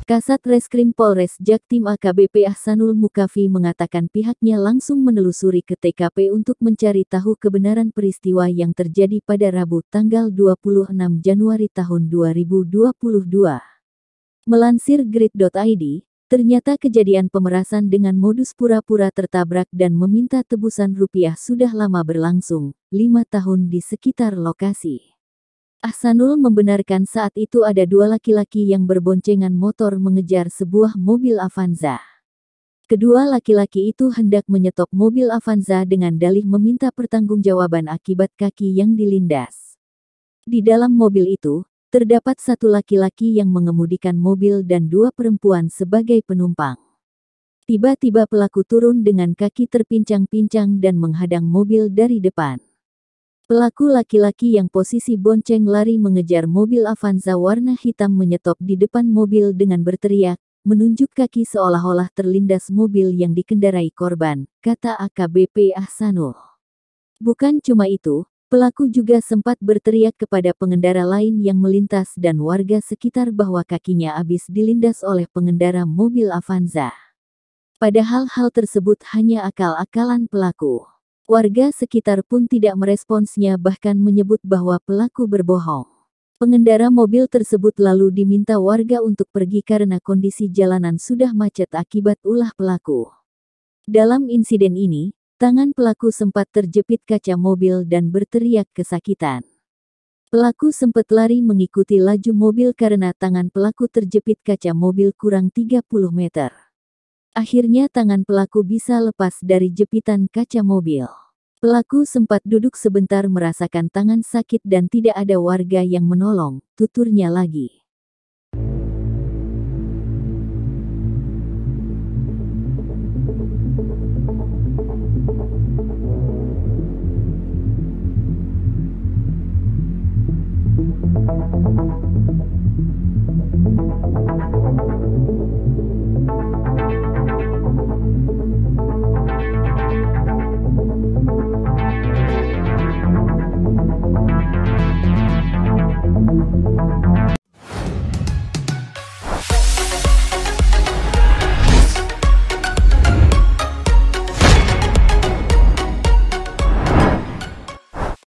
Kasat Reskrim Polres Jaktim AKBP Ahsanul Mukafi mengatakan pihaknya langsung menelusuri ke TKP untuk mencari tahu kebenaran peristiwa yang terjadi pada Rabu tanggal 26 Januari tahun 2022. Melansir Grid.id, ternyata kejadian pemerasan dengan modus pura-pura tertabrak dan meminta tebusan rupiah sudah lama berlangsung, 5 tahun di sekitar lokasi. Ahsanul membenarkan saat itu ada dua laki-laki yang berboncengan motor mengejar sebuah mobil Avanza. Kedua laki-laki itu hendak menyetop mobil Avanza dengan dalih meminta pertanggungjawaban akibat kaki yang dilindas. Di dalam mobil itu, terdapat satu laki-laki yang mengemudikan mobil dan dua perempuan sebagai penumpang. Tiba-tiba pelaku turun dengan kaki terpincang-pincang dan menghadang mobil dari depan. Pelaku laki-laki yang posisi bonceng lari mengejar mobil Avanza warna hitam menyetop di depan mobil dengan berteriak, menunjuk kaki seolah-olah terlindas mobil yang dikendarai korban, kata AKBP Ahsanul. Bukan cuma itu, pelaku juga sempat berteriak kepada pengendara lain yang melintas dan warga sekitar bahwa kakinya habis dilindas oleh pengendara mobil Avanza. Padahal hal tersebut hanya akal-akalan pelaku. Warga sekitar pun tidak meresponsnya bahkan menyebut bahwa pelaku berbohong. Pengendara mobil tersebut lalu diminta warga untuk pergi karena kondisi jalanan sudah macet akibat ulah pelaku. Dalam insiden ini, tangan pelaku sempat terjepit kaca mobil dan berteriak kesakitan. Pelaku sempat lari mengikuti laju mobil karena tangan pelaku terjepit kaca mobil kurang 30 meter. Akhirnya tangan pelaku bisa lepas dari jepitan kaca mobil. Pelaku sempat duduk sebentar merasakan tangan sakit dan tidak ada warga yang menolong, tuturnya lagi.